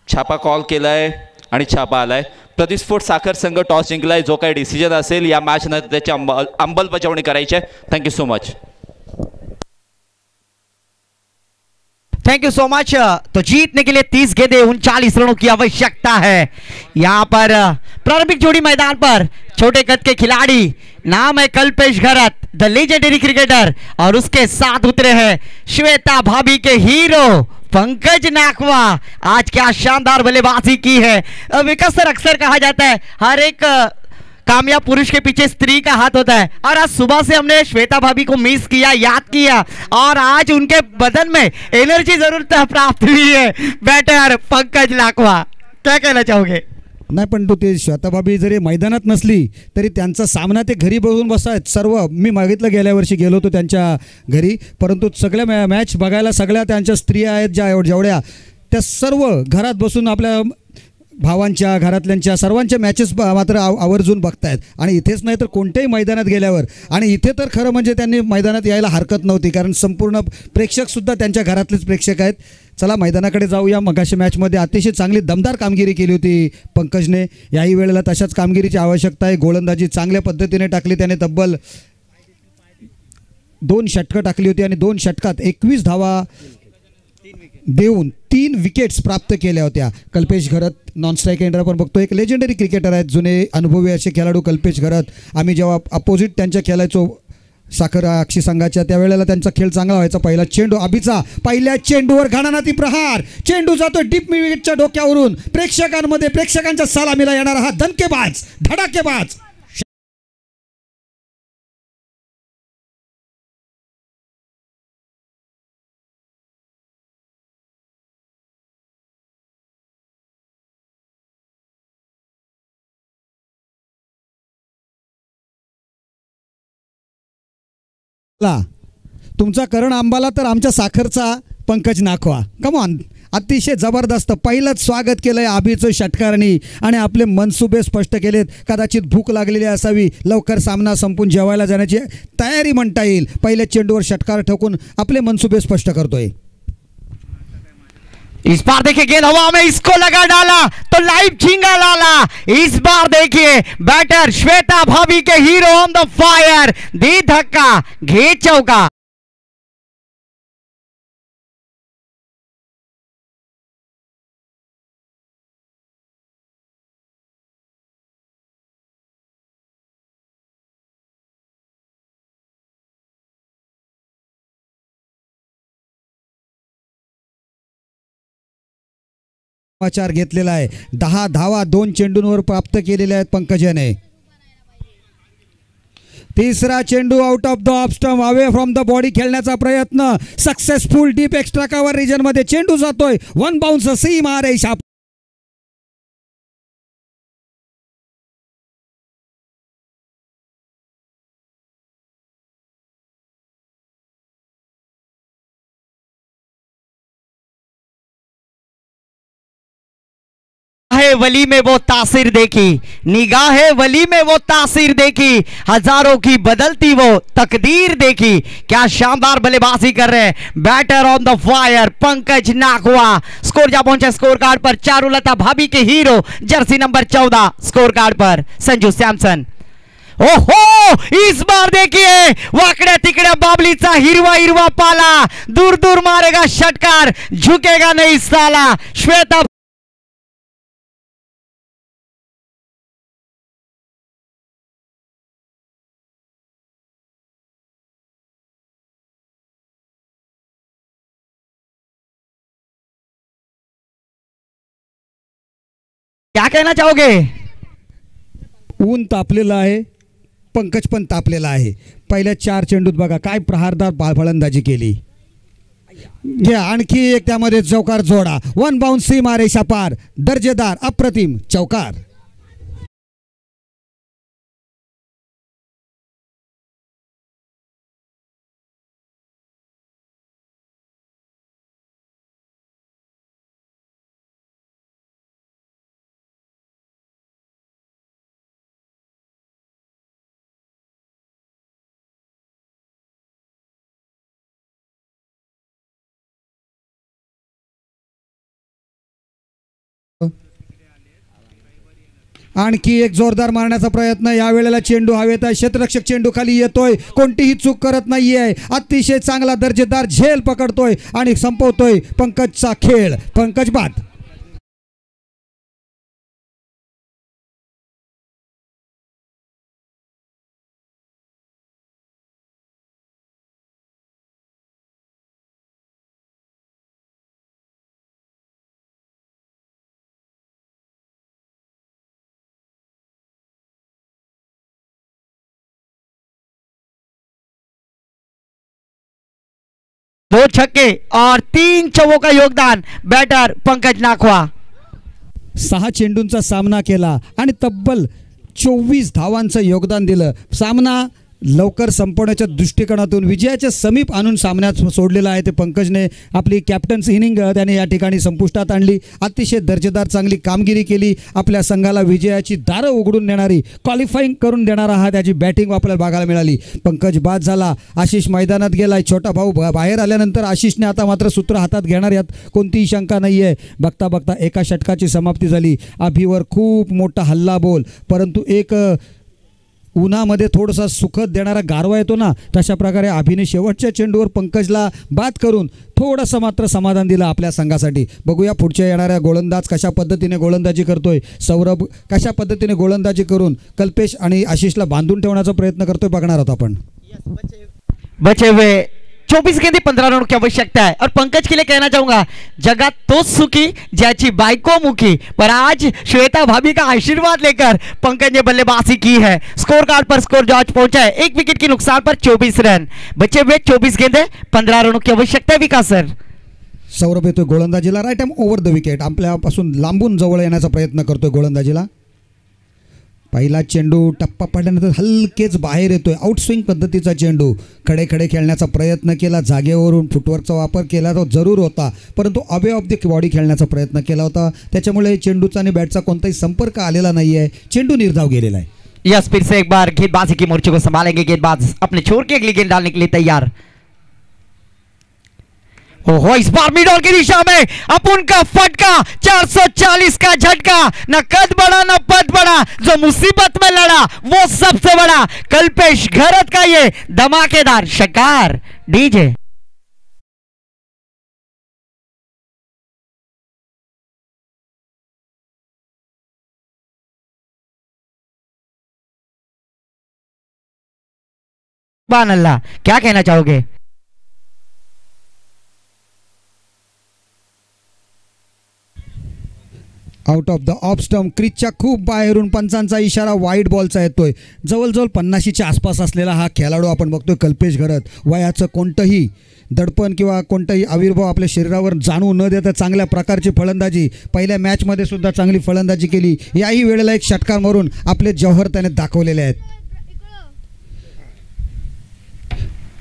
छापा कॉल केलाय आणि छापा आलाय. प्रदीप स्पोर्ट्स साखर संघ टॉस जिंकलाय. जो काही डिसिजन असेल या मॅच नंतर त्याची अंमलबजावणी करायची आहे. Thank you so much. Thank you so much. तो जीतने के लिए 30 गेंदें 39 रनों की आवश्यकता है. यहाँ पर प्रारंभिक जोड़ी मैदान पर छोटे कद के खिलाड़ी, नाम है कल्पेश घरत, द लेजेंडरी क्रिकेटर, और उसके साथ उतरे हैं श्वेता भाभी के हीरो पंकज नाकवा. आज क्या शानदार बल्लेबाजी की है. विकास सर, अक्सर कहा जाता है हर एक कामयाब पुरुष के पीछे स्त्री का हाथ होता है, और आज सुबह से हमने श्वेता भाभी को मिस किया, याद किया, और आज उनके बदन में एनर्जी जरूर प्राप्त हुई है. बैटर पंकज नाकवा, क्या कहना चाहोगे? नाही, पण तो ते श्वेताबाबी जरी मैदानात नसली तरी त्यांचा सामना ते घरी बघून बसायत. सर्व मी मागितलं, गेल्या वर्षी गेलो होतो त्यांच्या घरी, परंतु सगळ्या मॅच बघायला सगळ्या त्यांच्या स्त्रिया आहेत ज्या जेवढ्या, त्या सर्व घरात बसून आपल्या भावांच्या घरातल्यांच्या सर्वांच्या मॅचेस मात्र आवर्जून बघतायत. आणि इथेच नाही तर कोणत्याही मैदानात गेल्यावर, आणि इथे तर खरं म्हणजे त्यांनी मैदानात यायला हरकत नव्हती, कारण संपूर्ण प्रेक्षकसुद्धा त्यांच्या घरातलेच प्रेक्षक आहेत. चला मैदानाकडे जाऊया. मगाशी मॅचमध्ये अतिशय चांगली दमदार कामगिरी केली होती पंकजने. याही वेळेला तशाच कामगिरीची आवश्यकता आहे. गोलंदाजी चांगल्या पद्धतीने टाकली त्याने. तब्बल 2 षटकं टाकली होती आणि 2 षटकात 21 धावा देऊन 3 विकेट्स प्राप्त केल्या होत्या. कल्पेश घरत नॉन स्ट्राईक एंडर आपण बघतो, एक लेजेंडरी क्रिकेटर आहेत, जुने अनुभवी असे खेळाडू कल्पेश घरत. आम्ही जेव्हा अपोजिट त्यांच्या खेळायचो साखर अक्षी संघाच्या, त्यावेळेला त्यांचा खेळ चांगला व्हायचा. पहिला चेंडू अभिचा, पहिल्या चेंडूवर घणानाती प्रहार, चेंडू जातो डीप विकेटच्या डोक्यावरून. प्रेक्षकांच्या सलामीला येणारा हा दणकेबाज, धडाकेबाज तुमचा करण आंबाला तर आमच्या साखरचा पंकज नाखवा. कम ऑन, अतिशय जबरदस्त पहिलंच स्वागत केलंय अभिचं षटकारांनी आणि आपले मनसुबे स्पष्ट केलेत. कदाचित भूक लागलेली असावी, लवकर सामना संपून जेवायला जाण्याची तयारी म्हणता येईल. पहिल्या चेंडूवर षटकार ठोकून आपले मनसुबे स्पष्ट करतोय. इस बार देखिए गेंद हवा में, इसको लगा डाला तो लाइव झींगा लाला. इस बार देखिए बैटर श्वेता भाभी के हीरो ऑन द फायर, दी धक्का, घे चौका. समाचार घेतलेला आहे. 10 धावा 2 चेंडूंवर प्राप्त केलेल्या आहेत पंकजाने. तिसरा चेंडू out of the off stump, away from the body खेळण्याचा प्रयत्न successful. Deep extra cover region मध्ये चेंडू जातोय. 1 बाउन्स, सीम आ रही. वली में वो तासीर देखी, निगाह वली में वो तासीर देखी, हजारों की बदलती वो तकदीर देखी. क्या शानदार बल्लेबाजी कर रहे हैं batter on the fire Pankaj Nakwa. Score जा पहुंचे स्कोर कार्ड पर चारुलता भाभी के hero, jersey number 14 scorecard पर संजू सैमसन. ओहो, इस बार देखिए वाकड्या तिकड्या बाबलीचा हिरवा हिरवा पाला, दूर दूर मारेगा षटकार, झुकेगा नहीं साला. श्वेता क्या कहना चाहोगे? ऊन तापलेलं आहे, पंकज पण तापलेला आहे. पहिल्या 4 चेंडूत बघा काय प्रहारदार फलंदाजी केली. घ्या आणखी एक त्यामध्ये चौकार जोडा. 1 बाउन्स सीमा रेषा पार, दर्जेदार अप्रतिम चौकार. आणखी एक जोरदार मारण्याचा प्रयत्न. यावेळेला चेंडू हवेत आहे, क्षेत्ररक्षक चेंडू खाली येतोय, कोणतीही चूक करत नाहीये. अतिशय चांगला दर्जेदार झेल पकडतोय आणि संपवतोय पंकजचा खेळ. पंकज बाद. दो छक्के और 3 चौकों का योगदान बैटर पंकज नाखवा. 6 चेंडूंचा सामना केला आणि तब्बल 24 धावांचं योगदान दिलं. सामना लवकर संपवण्याच्या दृष्टिकोनातून विजयाच्या समीप आणून सामन्यात सोडलेला आहे. ते पंकजने आपली कॅप्टन्स इनिंग त्याने या ठिकाणी संपुष्टात आणली. अतिशय दर्जेदार चांगली कामगिरी केली. आपल्या संघाला विजयाची दारं उघडून देणारी, क्वालिफाईंग करून देणारा हा त्याची बॅटिंग आपल्याला बघायला मिळाली. पंकज बाद झाला. आशिष मैदानात गेलाय. छोटा भाऊ बाहेर आल्यानंतर आशिषने आता मात्र सूत्र हातात घेणार, यात कोणतीही शंका नाही आहे. बघता बघता एका षटकाची समाप्ती झाली. अभिवर खूप मोठा हल्ला बोल, परंतु एक उन्हामध्ये थोडासा सुखद देणारा गारवा येतो ना, तशा प्रकारे अभिने शेवटच्या चेंडूवर पंकजला बाद करून थोडंसं मात्र समाधान दिलं आपल्या संघासाठी. बघूया पुढच्या येणाऱ्या गोलंदाज कशा पद्धतीने गोलंदाजी करतोय. सौरभ कशा पद्धतीने गोलंदाजी करून कल्पेश आणि आशिषला बांधून ठेवण्याचा प्रयत्न करतोय, बघणार आहोत आपण. बचे हुए 24 गेंदे 15 रनों की आवश्यकता है. और पंकज के लिए कहना चाहूंगा, जगत तोच सुखी ज्याची बायको मुखी. पर आज श्वेता भाभी का आशीर्वाद लेकर पंकज ने बल्लेबाजी की है. स्कोर कार्ड पर स्कोर जॉर्ज पहुंचा है 1 विकेट के नुकसान पर 24 रन. बचे हुए 24 गेंदे 15 रनों की आवश्यकता है. विकास सर. सौरभ येतोय गोलंदाजीला. Right hand over the wicket. आपल्यापासून लांबून जवळ येण्याचा प्रयत्न करतोय गोलंदाजीला. पहिला चेंडू टप्पा पडल्यानंतर हलकेच बाहेर येतोय. आउटस्विंग पद्धतीचा चेंडू. खडे खडे खेळण्याचा प्रयत्न केला, जागेवरून फुटवर्कचा वापर केला तो जरूर होता, परंतु अवे ऑफ द बॉडी खेळण्याचा प्रयत्न केला होता. त्याच्यामुळे चेंडूचा आणि बॅटचा कोणताही संपर्क आलेला नाही आहे. चेंडू निर्धाव गेलेला आहे. यस, फिर से एक बार गेंदबाजी की मोर्चे को संभालेंगे गेंदबाज. अपने छोर के अगली गेंद डालने के लिए तैयार. ओहो, इस बार मिड ऑन की दिशा में अपुन का फटका, 440 का झटका. न कद बड़ा न पद बड़ा, जो मुसीबत में लड़ा वो सबसे बड़ा. कल्पेश घरत का ये धमाकेदार शकार. डीजे सुभान अल्लाह, क्या कहना चाहोगे? Out of the off stump. क्रिजच्या खूप बाहेरून पंचांचा इशारा वाईड बॉलचा येतोय. जवळजवळ 50च्या आसपास असलेला हा खेळाडू आपण बघतोय कल्पेश घरत. वयाचं कोणतंही दडपण किंवा कोणताही आविर्भाव आपल्या शरीरावर जाणू न देता चांगल्या प्रकारची फलंदाजी. पहिल्या मॅचमध्ये सुद्धा चांगली फलंदाजी केली. याही वेळेला एक षटकार मारून आपले जौहर त्याने दाखवलेले आहेत.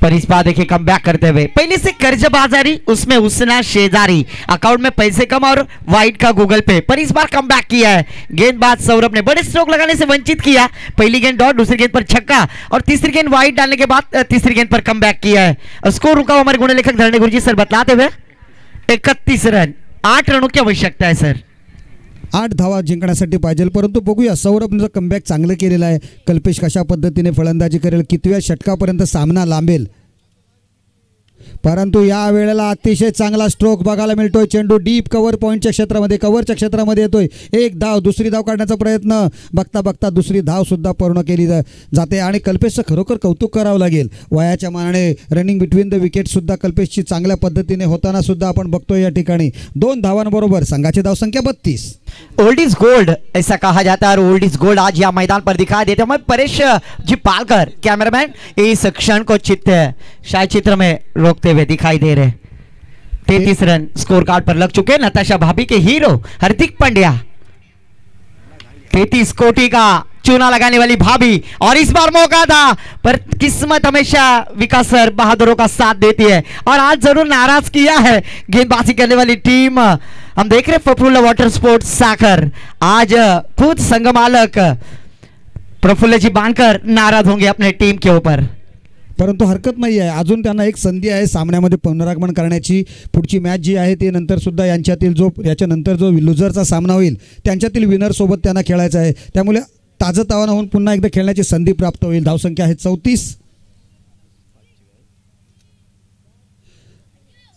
पर इस बार देखिए कम बैक करते हुए पहले से कर्ज बाजारी, उसमें उसना शेजारी. अकाउंट में पैसे कम और वाइड का गूगल पे. पर इस बार कम बैक किया है गेंदबाज सौरभ ने. बड़े स्ट्रोक लगाने से वंचित किया. पहली गेंद डॉट, दूसरी गेंद पर छक्का और तीसरी गेंद वाइड डालने के बाद तीसरी गेंद पर कम बैक किया है. स्कोर रुका हमारे गुण लेखक धरणे गुरुजी सर बतलाते हुए 31 रन. 8 रनों की आवश्यकता है सर. 8 धावा जिंकण्यासाठी पाहिजे, परंतु बघूया सौरभनं कमबॅक चांगलं केलेलं आहे. कल्पेश कशा पद्धतीने फलंदाजी करेल, कितव्या षटकापर्यंत सामना लांबेल. परंतु या वेळेला अतिशय चांगला स्ट्रोक बघायला मिळतोय. चेंडू डीप कव्हर पॉईंटच्या क्षेत्रामध्ये, कव्हरच्या क्षेत्रामध्ये येतोय. एक धाव, दुसरी धाव काढण्याचा प्रयत्न. बघता बघता दुसरी धाव सुद्धा पूर्ण केली जाते आणि कल्पेशचं खरोखर कौतुक करावं लागेल. वयाच्या मानाने रनिंग बिटवीन द विकेट सुद्धा कल्पेशची चांगल्या पद्धतीने होताना सुद्धा आपण बघतोय. या ठिकाणी 2 धावांबरोबर संघाची धावसंख्या 32. ओल्ड इज गोल्ड ऐसा कहा जाता है और ओल्ड इज गोल्ड आज यहाँ मैदान पर दिखाई देते हैं। परेश जी पालकर कैमरामैन इस क्षण को शायद चित्र में रोकते हुए दिखाई दे रहे। 33 रन स्कोर कार्ड पर लग चुके नताशा भाभी के हीरो हार्दिक पांड्या। 33 कोटि का चूना लगाने वाली भाभी और इस बार मौका था पर किस्मत हमेशा विकास सर बहादुरों का साथ देती है और आज जरूर नाराज किया है गेंदबाजी करने वाली टीम। हम देख रहे प्रफुल्ल वॉटर स्पोर्ट्स साखर आज खुद संघमालक प्रफुल्ल जी बांकर नाराज होंगे अपने टीम के ऊपर, परंतु हरकत नाही आहे, अजून त्यांना एक संधी आहे सामन्यामध्ये पुनरागमन करण्याची। पुढची मॅच जी आहे ती नंतर सुद्धा याच्यानंतर जो लुझरचा सामना होईल त्यांच्यातील विनर सोबत त्यांना खेळायचं आहे, त्यामुळे ताजंतवानं होऊन पुन्हा एकदा खेळण्याची संधी प्राप्त होईल। धावसंख्या आहे 34।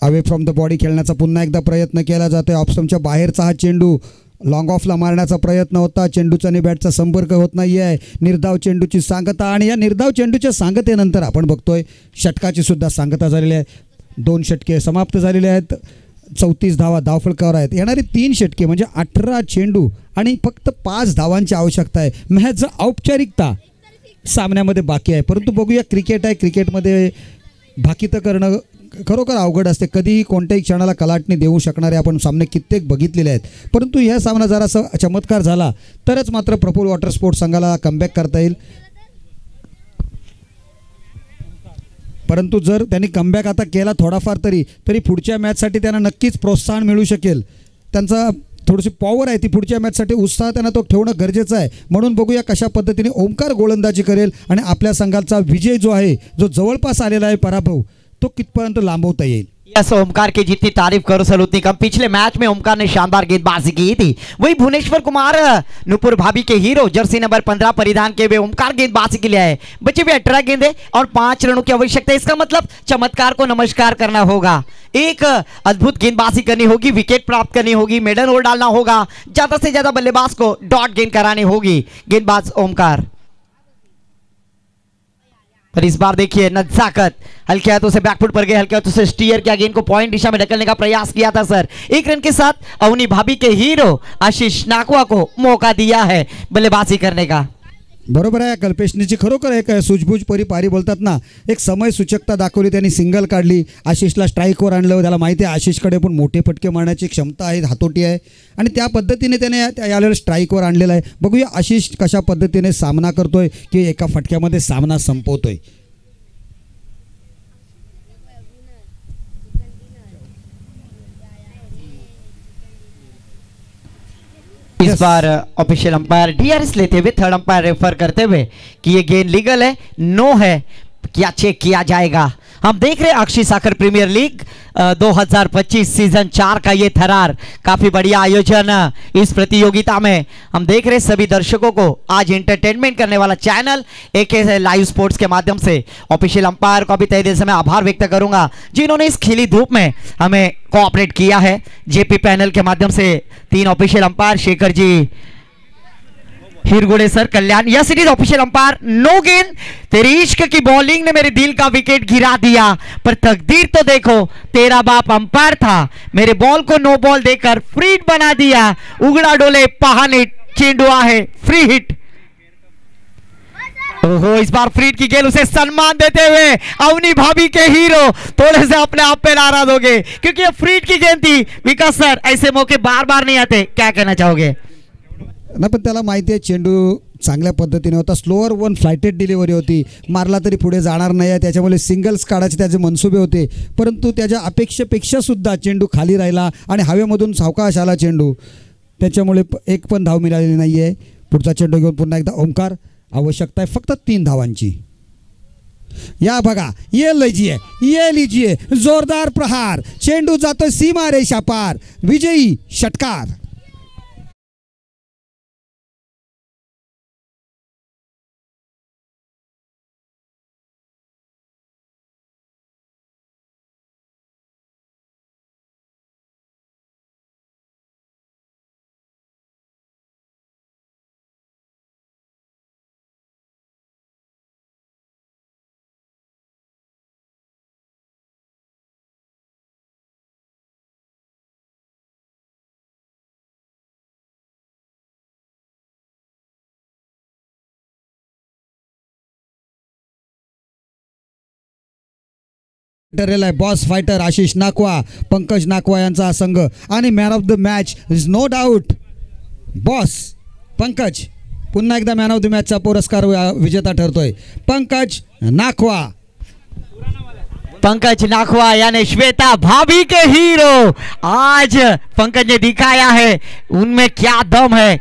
अवे फ्रॉम द बॉडी खेळण्याचा पुन्हा एकदा प्रयत्न केला जातोय। ऑप्शनच्या बाहेरचा हा चेंडू लॉंग ऑफला मारण्याचा प्रयत्न होता, चेंडूचा आणि बॅटचा संपर्क होत नाहीये। निर्धाव चेंडूची सांगता आणि या निर्धाव चेंडूच्या सांगतेनंतर आपण बघतोय षटकाची सुद्धा सांगता झालेली आहे। 2 षटके समाप्त झालेले आहेत, 34 धावा धावफलकावर आहेत। येणारे 3 षटके म्हणजे 18 चेंडू आणि फक्त 5 धावांची आवश्यकता आहे। मॅच औपचारिकता सामन्यामध्ये बाकी आहे, परंतु बघूया क्रिकेट आहे, क्रिकेटमध्ये भाकीतं करणं खरोखर अवघड असते। कधीही कोणत्याही क्षणाला कलाटणी देऊ शकणारे आपण सामने कित्येक बघितलेले आहेत, परंतु ह्या सामना जरासा चमत्कार झाला तरच मात्र प्रफुल्ल वॉटर स्पोर्ट्स संघाला कमबॅक करता येईल। परंतु जर त्यांनी कमबॅक आता केला थोडाफार तरी पुढच्या मॅचसाठी त्यांना नक्कीच प्रोत्साहन मिळू शकेल। त्यांचा थोडीशी पॉवर आहे ती पुढच्या मॅचसाठी उत्साह त्यांना तो ठेवणं गरजेचं आहे। म्हणून बघूया कशा पद्धतीने ओमकार गोलंदाजी करेल आणि आपल्या संघाचा विजय जो आहे, जो जवळपास आलेला आहे पराभव, तो कितपर्यंत लांबवता येईल। यस, ओमकार की जितनी तारीफ करो सर उतनी कम। पिछले मैच में ओमकार ने शानदार गेंदबाजी की थी, वही भुवनेश्वर कुमार नुपुर भाभी के हीरो जर्सी नंबर 15 परिधान के हुए ओमकार गेंदबाजी के लिए आए। बच्चे भी 18 गेंदे और 5 रनों की आवश्यकता है। इसका मतलब चमत्कार को नमस्कार करना होगा, एक अद्भुत गेंदबाजी करनी होगी, विकेट प्राप्त करनी होगी, मेडन ओवर डालना होगा, ज्यादा से ज्यादा बल्लेबाज को डॉट गेंद करानी होगी गेंदबाज ओमकार। पर इस बार देखिए नजाकत हल्के हाथों से बैकफुट पर गए, हल्के हाथों से स्टीयर किया, गेंद को पॉइंट दिशा में ढकलने का प्रयास किया था सर। 1 रन के साथ अवनी भाभी के हीरो आशीष नाकवा को मौका दिया है बल्लेबाजी करने का। बरोबर आहे, कल्पेशनीची खरोखर एक सूझबूझ पारी बोलतात ना, एक समय सूचकता दाखवली, त्यांनी सिंगल काढली, आशिषला स्ट्राईकवर आणलं। त्याला माहिती आहे आशिषकडे पण मोठे फटके मारण्याची क्षमता आहे, हातोटी आहे आणि त्या पद्धतीने त्याने यावेळेला स्ट्राईकवर आणलेला आहे। बघूया आशिष कशा पद्धतीने सामना करतोय की एका फटक्यामध्ये सामना संपवतोय। इस बार ऑफिशियल अंपायर डीआरएस लेते हुए थर्ड अंपायर रेफर करते हुए कि ये गेंद लीगल है, नो है, क्या चेक किया जाएगा। हम देख रहे हैं अक्षय साखर प्रीमियर लीग 2025 सीजन 4 का ये थरार, काफी बढ़िया आयोजन इस प्रतियोगिता में। हम देख रहे सभी दर्शकों को आज एंटरटेनमेंट करने वाला चैनल एके लाइव स्पोर्ट्स के माध्यम से ऑफिशियल अंपायर को भी तहे दिल से मैं आभार व्यक्त करूंगा जिन्होंने इस खिली धूप में हमें कोऑपरेट किया है। जेपी पैनल के माध्यम से 3 official umpire Shekhar ji, Hirgude sir, Kalyan. Yes, it is official umpire, no गेंद। तेरी इश्क की बॉलिंग ने मेरे दिल का विकेट गिरा दिया, पर तकदीर तो देखो, तेरा बाप अंपायर था, मेरे बॉल को नो बॉल देकर फ्री हिट बना दिया। उगड़ा डोले पहाने चेंडू आहे फ्री हिट। ओहो, इस बार फ्री हिट की गेंद, उसे सम्मान देते हुए अवनी भाभी के हीरो थोड़े से अपने आप पे नाराज हो गए क्योंकि ये फ्री हिट की गेंद थी। विकास सर, ऐसे मौके बार बार नहीं आते, क्या कहना चाहोगे? ना, पण त्याला माहिती आहे चेंडू चांगल्या पद्धतीने होता, स्लोअर 1 फ्लायटेड डिलिव्हरी होती, मारला तरी पुढे जाणार नाही आहे, त्याच्यामुळे सिंगल्स काढायचे त्याचे मनसुबे होते, परंतु त्याच्या अपेक्षेपेक्षा सुद्धा चेंडू खाली राहिला आणि हवेमधून सावकाश आला चेंडू, त्याच्यामुळे एक पण धाव मिळालेली नाही आहे। पुढचा चेंडू घेऊन पुन्हा एकदा ओमकार, आवश्यकता आहे फक्त 3 धावांची। या बघा, ये लीजिए जोरदार प्रहार, चेंडू जातो सीमा रेषा पार, विजयी षटकार। ठरलेला आहे बॉस फायटर आशिष नाकवा, पंकज नाकवा यांचा हा संघ आणि man of the match is no doubt boss Pankaj. पुन्हा एकदा मॅन ऑफ द मॅचचा पुरस्कार विजेता ठरतोय पंकज नाकवा. पंकज नाखवा यानी श्वेता भाभी के हीरो, आज पंकज ने दिखाया है उनमें क्या दम है.